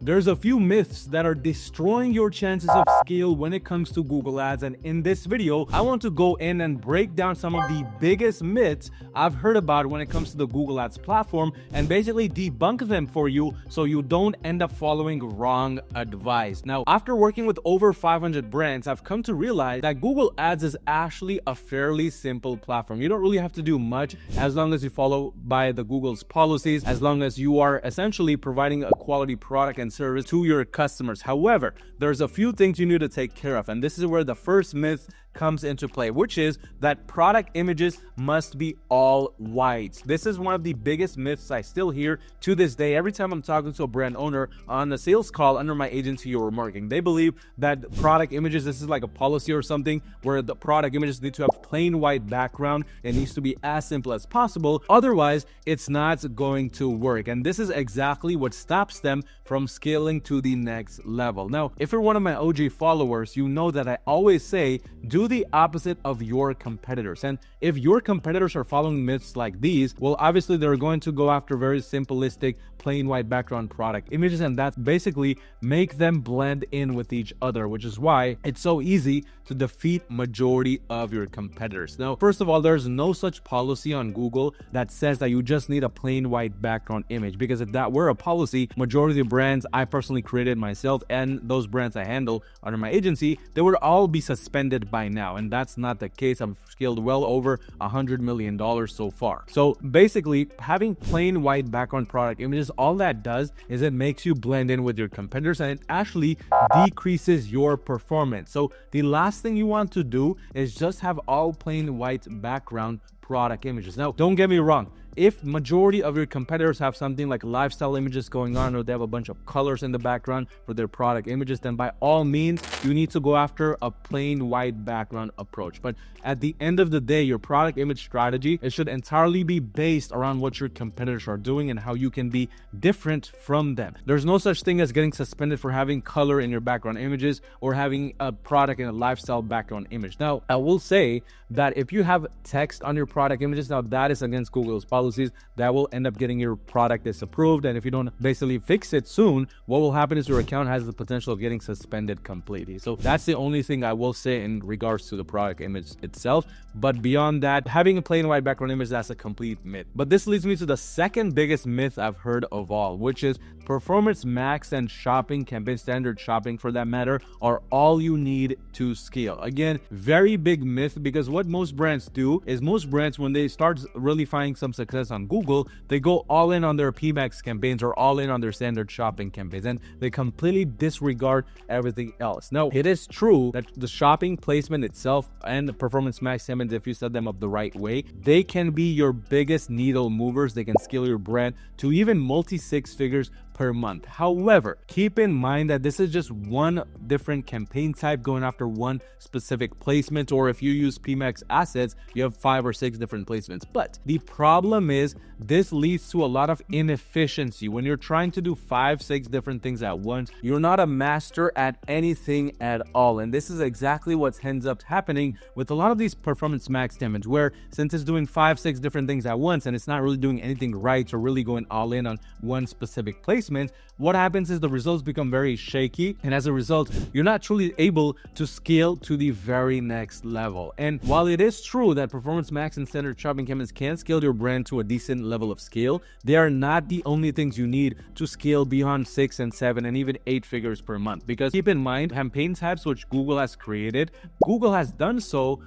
there's a few myths that are destroying your chances of scale when it comes to Google Ads, and in this video I want to go in and break down some of the biggest myths I've heard about when it comes to the Google Ads platform and basically debunk them for you so you don't end up following wrong advice. Now, after working with over 500 brands, I've come to realize that Google Ads is actually a fairly simple platform. You don't really have to do much as long as you follow by the Google's policies, as long as you are essentially providing a quality product and service to your customers. However, there's a few things you need to take care of, and this is where the first myth comes into play, which is that product images must be all white. This is one of the biggest myths I still hear to this day. Every time I'm talking to a brand owner on a sales call under my agency or marketing, they believe that product images, this is like a policy or something where the product images need to have plain white background. It needs to be as simple as possible. Otherwise, it's not going to work. And this is exactly what stops them from scaling to the next level. Now, if you're one of my OG followers, you know that I always say, do the opposite of your competitors. And if your competitors are following myths like these, well, obviously they're going to go after very simplistic, plain white background product images, and that's basically make them blend in with each other, which is why it's so easy to defeat majority of your competitors. Now, first of all, there's no such policy on Google that says that you just need a plain white background image, because if that were a policy, majority of the brands I personally created myself and those brands I handle under my agency, they would all be suspended by now, and that's not the case. I've scaled well over $100 million so far. So basically, having plain white background product images, all that does is it makes you blend in with your competitors, and it actually decreases your performance. So the last thing you want to do is just have all plain white background product images. Now, don't get me wrong. If majority of your competitors have something like lifestyle images going on, or they have a bunch of colors in the background for their product images, then by all means, you need to go after a plain white background approach. But at the end of the day, your product image strategy, it should entirely be based around what your competitors are doing and how you can be different from them. There's no such thing as getting suspended for having color in your background images or having a product in a lifestyle background image. Now, I will say that if you have text on your product images, now that is against Google's policy. That will end up getting your product disapproved, and if you don't basically fix it soon, what will happen is your account has the potential of getting suspended completely. So that's the only thing I will say in regards to the product image itself. But beyond that, having a plain white background image, that's a complete myth. But this leads me to the second biggest myth I've heard of all, which is Performance Max and shopping campaign, standard shopping for that matter, are all you need to scale. Again, very big myth, because what most brands do is most brands, when they start really finding some success on Google, they go all in on their PMax campaigns or all in on their standard shopping campaigns, and they completely disregard everything else. Now, it is true that the shopping placement itself and the Performance Max campaigns, if you set them up the right way, they can be your biggest needle movers. They can scale your brand to even multi six figures per month. However, keep in mind that this is just one different campaign type going after one specific placement, or if you use PMax assets, you have 5 or 6 different placements. But the problem is this leads to a lot of inefficiency. When you're trying to do 5, 6 different things at once, you're not a master at anything at all. And this is exactly what ends up happening with a lot of these Performance Max campaigns, where since it's doing 5, 6 different things at once and it's not really doing anything right or really going all in on one specific placement, what happens is the results become very shaky, and as a result, you're not truly able to scale to the very next level. And while it is true that Performance Max and standard shopping campaigns can scale your brand to a decent level of scale, they are not the only things you need to scale beyond 6 and 7 and even 8 figures per month. Because keep in mind, campaign types which Google has created, Google has done so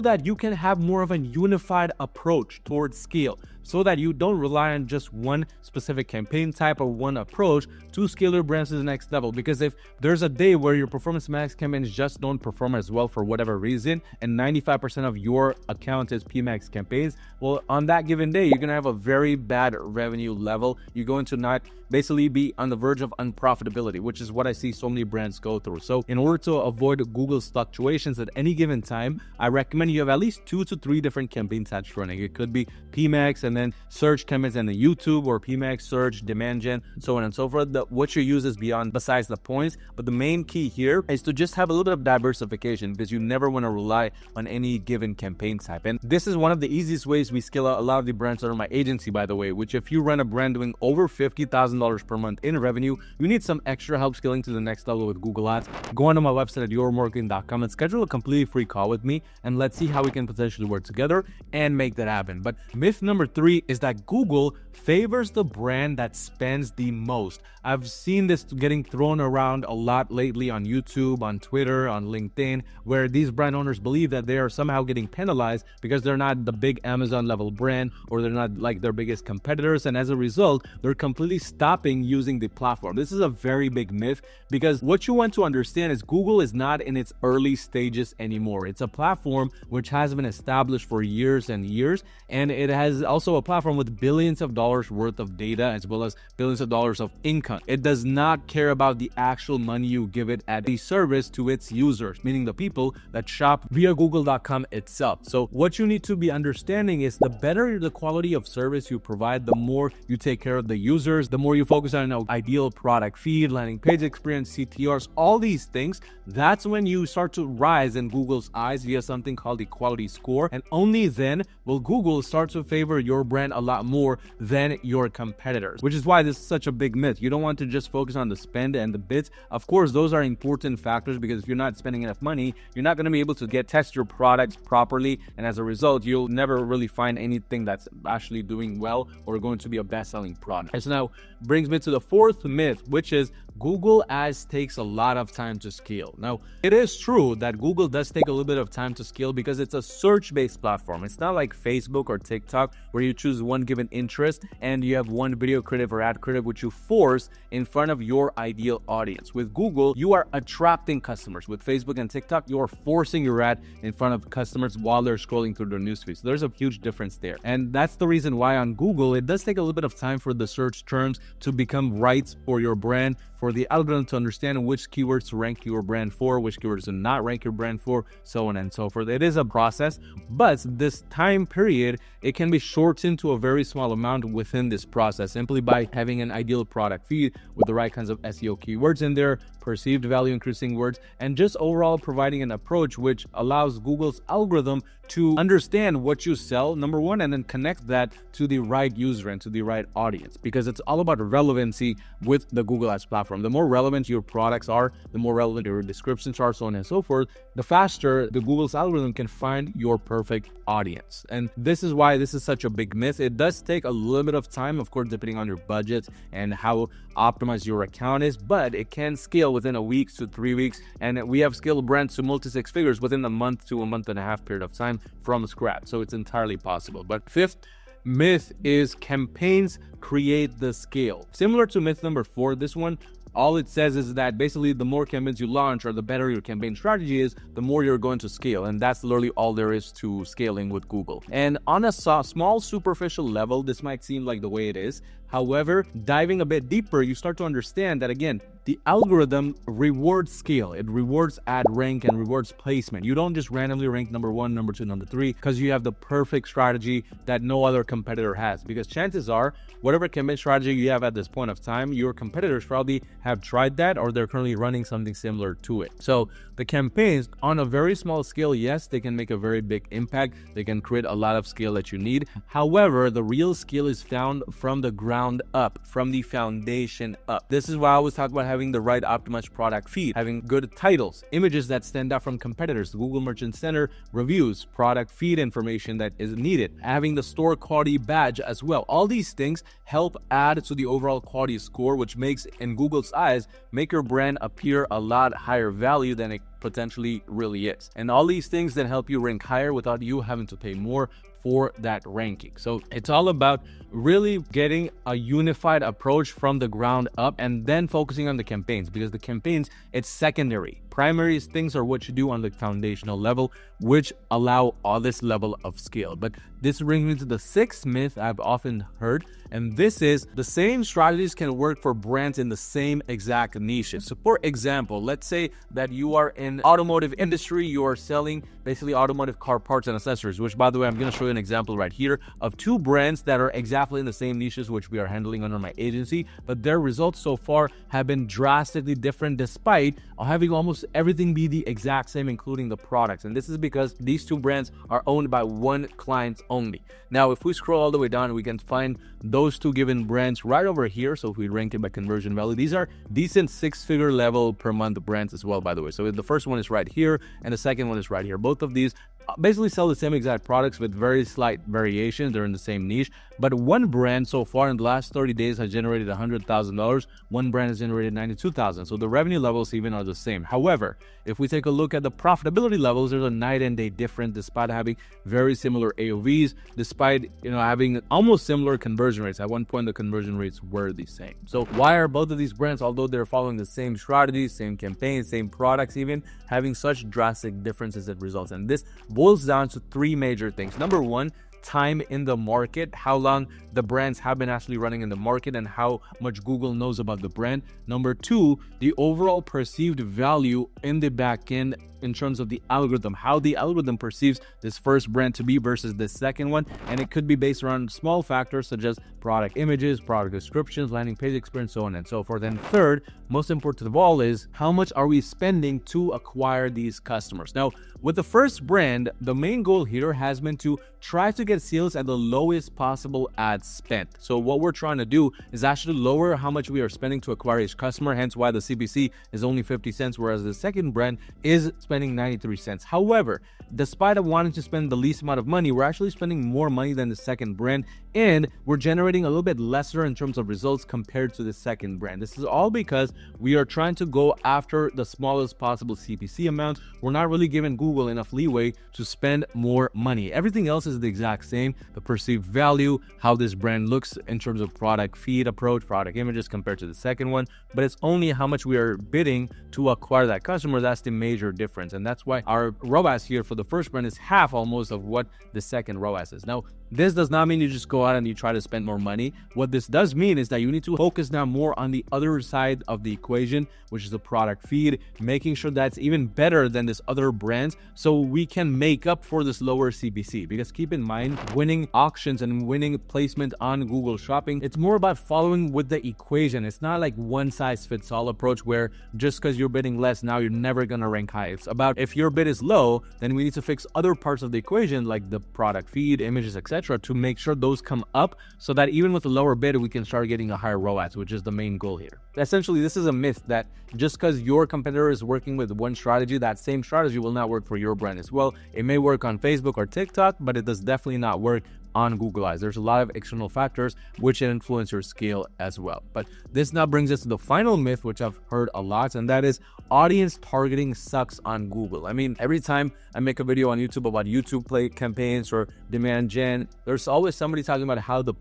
that you can have more of a unified approach towards scale, so that you don't rely on just one specific campaign type or one approach to scale your brands to the next level. Because if there's a day where your Performance Max campaigns just don't perform as well for whatever reason, and 95% of your account is PMax campaigns, well, on that given day, you're gonna have a very bad revenue level. You're going to not basically be on the verge of unprofitability, which is what I see so many brands go through. So in order to avoid Google's fluctuations at any given time, I recommend you have at least 2 to 3 different campaign types running. It could be PMax and then search campaigns and then YouTube, or PMax search, demand gen, so so on and so forth. What you use is besides the points, but the main key here is to just have a little bit of diversification, because you never want to rely on any given campaign type. And this is one of the easiest ways we scale out a lot of the brands that are my agency, by the way, which if you run a brand doing over $50,000 per month in revenue, you need some extra help scaling to the next level with Google Ads, go onto my website at yourmarketing.com and schedule a completely free call with me, and let's see how we can potentially work together and make that happen. But myth number 3 is that Google favors the brand that spends the most. I've seen this getting thrown around a lot lately on YouTube, on Twitter, on LinkedIn, where these brand owners believe that they are somehow getting penalized because they're not the big Amazon level brand, or they're not like their biggest competitors, and as a result, they're completely stopping using the platform. This is a very big myth, because what you want to understand is Google is not in its early stages anymore. It's a platform which has been established for years and years, and it has also a platform with billions of dollars worth of data as well as billions of dollars of income. It does not care about the actual money you give it at the service to its users, meaning the people that shop via google.com itself. So what you need to be understanding is the better the quality of service you provide, the more you take care of the users, the more you focus on an ideal product feed, landing page experience, CTRs, all these things. That's when you start to rise in Google's eyes via something called the quality score, and only then will Google start to favor your brand a lot more than your competitors, which is why this is such a big myth. You don't want to just focus on the spend and the bits. Of course, those are important factors, because if you're not spending enough money, you're not going to be able to test your products properly, and as a result, you'll never really find anything that's actually doing well or going to be a best-selling product. And so now brings me to the 4th myth, which is Google Ads takes a lot of time to scale. Now, it is true that Google does take a little bit of time to scale because it's a search-based platform. It's not like Facebook or TikTok where you choose one given interest and you have one video creative or ad creative which you force in front of your ideal audience. With Google, you are attracting customers. With Facebook and TikTok, you are forcing your ad in front of customers while they're scrolling through their newsfeed. So there's a huge difference there. And that's the reason why on Google, it does take a little bit of time for the search terms to become right for your brand, for the algorithm to understand which keywords to rank your brand for, which keywords to not rank your brand for, so on and so forth. It is a process, but this time period, it can be shortened to a very small amount within this process simply by having an ideal product feed with the right kinds of SEO keywords in there, perceived value increasing words, and just overall providing an approach which allows Google's algorithm to understand what you sell, number one, and then connect that to the right user and to the right audience, because it's all about relevancy with the Google Ads platform. The more relevant your products are, the more relevant your descriptions are, so on and so forth, the faster the Google's algorithm can find your perfect audience. And this is why this is such a big myth. It does take a little bit of time, of course, depending on your budget and how optimized your account is, but it can scale within a week to 3 weeks. And we have scaled brands to multi-six figures within a month to a month and a half period of time from scratch. So it's entirely possible. But 5th myth is campaigns create the scale. Similar to myth number 4, this one, all it says is that basically the more campaigns you launch or the better your campaign strategy is, the more you're going to scale. And that's literally all there is to scaling with Google. And on a small superficial level, this might seem like the way it is. However, diving a bit deeper, you start to understand that, again, the algorithm rewards scale. It rewards ad rank and rewards placement. You don't just randomly rank number 1, number 2, number 3 because you have the perfect strategy that no other competitor has. Because chances are, whatever campaign strategy you have at this point of time, your competitors probably have tried that or they're currently running something similar to it. So the campaigns on a very small scale, yes, they can make a very big impact. They can create a lot of scale that you need. However, the real scale is found from the ground up, from the foundation up. This is why I always talk about having the right optimized product feed, having good titles, images that stand out from competitors, Google Merchant Center, reviews, product feed information that is needed, having the store quality badge as well. All these things help add to the overall quality score, which makes, in Google's eyes, make your brand appear a lot higher value than it potentially really is. And all these things then help you rank higher without you having to pay more for that ranking. So it's all about really getting a unified approach from the ground up and then focusing on the campaigns, because the campaigns, it's secondary. Primary things are what you do on the foundational level, which allow all this level of scale. But this brings me to the 6th myth I've often heard, and this is the same strategies can work for brands in the same exact niches. So for example, let's say that you are in automotive industry, you are selling basically automotive car parts and accessories, which by the way, I'm going to show you an example right here of two brands that are exactly in the same niches which we are handling under my agency, but their results so far have been drastically different despite having almost everything be the exact same, including the products. And this is because these two brands are owned by one client only. Now, if we scroll all the way down, we can find those two given brands right over here. So if we rank it by conversion value, these are decent six-figure level per month brands as well, by the way. So the first one is right here and the second one is right here. Both of these basically sell the same exact products with very slight variations. They're in the same niche, but one brand so far in the last 30 days has generated $100,000. One brand has generated $92,000. So the revenue levels even are the same. However, if we take a look at the profitability levels, there's a night and day difference despite having very similar AOVs, despite having almost similar conversion rates. At one point, the conversion rates were the same. So why are both of these brands, although they're following the same strategies, same campaigns, same products even, having such drastic differences in results? And this boils down to three major things. Number one, time in the market, how long the brands have been actually running in the market and how much Google knows about the brand. Number two, the overall perceived value in the back end in terms of the algorithm, how the algorithm perceives this first brand to be versus the second one. And it could be based around small factors such as product images, product descriptions, landing page experience, so on and so forth. And third, most important of all, is how much are we spending to acquire these customers? Now, with the first brand, the main goal here has been to try to get sales at the lowest possible ad spend. So what we're trying to do is actually lower how much we are spending to acquire each customer, hence why the CPC is only 50 cents, whereas the second brand is spending 93 cents. However, despite wanting to spend the least amount of money, we're actually spending more money than the second brand, and we're generating a little bit lesser in terms of results compared to the second brand. This is all because we are trying to go after the smallest possible CPC amount. We're not really giving Google enough leeway to spend more money. Everything else is the exact same. The perceived value, how this brand looks in terms of product feed approach, product images compared to the second one, but it's only how much we are bidding to acquire that customer. That's the major difference. And that's why our ROAS here for the first brand is half almost of what the second ROAS is. Now, this does not mean you just go out and you try to spend more money. What this does mean is that you need to focus now more on the other side of the equation, which is the product feed, making sure that's even better than this other brands so we can make up for this lower CPC. Because keep in mind, winning auctions and winning placement on Google Shopping, it's more about following with the equation. It's not like one size fits all approach where just because you're bidding less, now you're never going to rank high. It's about if your bid is low, then we need to fix other parts of the equation like the product feed, images, etc., to make sure those come up so that even with a lower bid, we can start getting a higher ROAS, which is the main goal here. Essentially, this is a myth that just because your competitor is working with one strategy, that same strategy will not work for your brand as well. It may work on Facebook or TikTok, but it does definitely not work on Google Ads. There's a lot of external factors which influence your scale as well. But this now brings us to the final myth, which I've heard a lot, and that is audience targeting sucks on Google. I mean, every time I make a video on YouTube about YouTube play campaigns or demand gen, there's always somebody talking about how the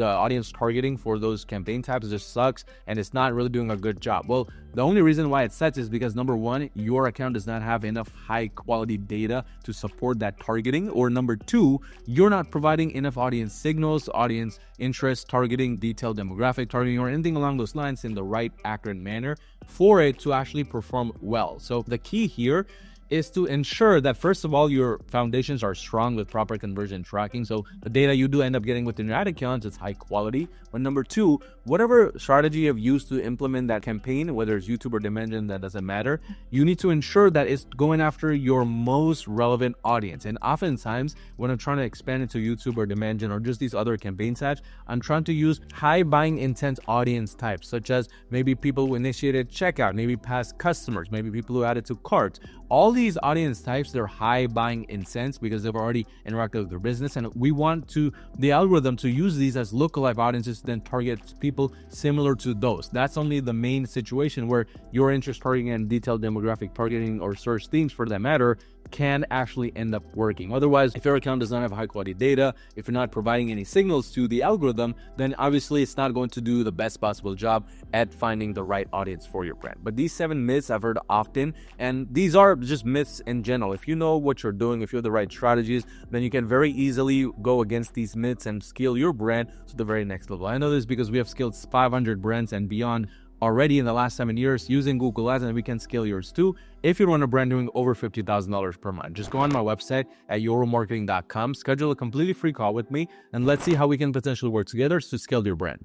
audience targeting for those campaign types just sucks and it's not really doing a good job. Well, the only reason why it sucks is because number one, your account does not have enough high quality data to support that targeting, or number two, you're not providing enough audience signals, audience interest targeting, detailed demographic targeting, or anything along those lines in the right accurate manner for it to actually perform well. So the key here is to ensure that first of all, your foundations are strong with proper conversion tracking. So the data you do end up getting within your ad accounts is high quality. But number two, whatever strategy you've used to implement that campaign, whether it's YouTube or demand gen, that doesn't matter. You need to ensure that it's going after your most relevant audience. And oftentimes when I'm trying to expand into YouTube or demand gen or just these other campaign types, I'm trying to use high buying intent audience types, such as maybe people who initiated checkout, maybe past customers, maybe people who added to carts. All these audience types, they're high buying intent because they've already interacted with their business, and we want the algorithm to use these as lookalike audiences to then target people similar to those. That's only the main situation where your interest targeting and detailed demographic targeting or search themes for that matter can actually end up working. Otherwise, if your account does not have high quality data, if you're not providing any signals to the algorithm, then obviously it's not going to do the best possible job at finding the right audience for your brand. But these 7 myths I've heard often, and these are just myths in general. If you know what you're doing, if you have the right strategies, then you can very easily go against these myths and scale your brand to the very next level. I know this because we have scaled 500 brands and beyond already in the last 7 years using Google Ads, and we can scale yours too if you run a brand doing over $50,000 per month. Just go on my website at euromarketing.com, schedule a completely free call with me, and let's see how we can potentially work together to scale your brand.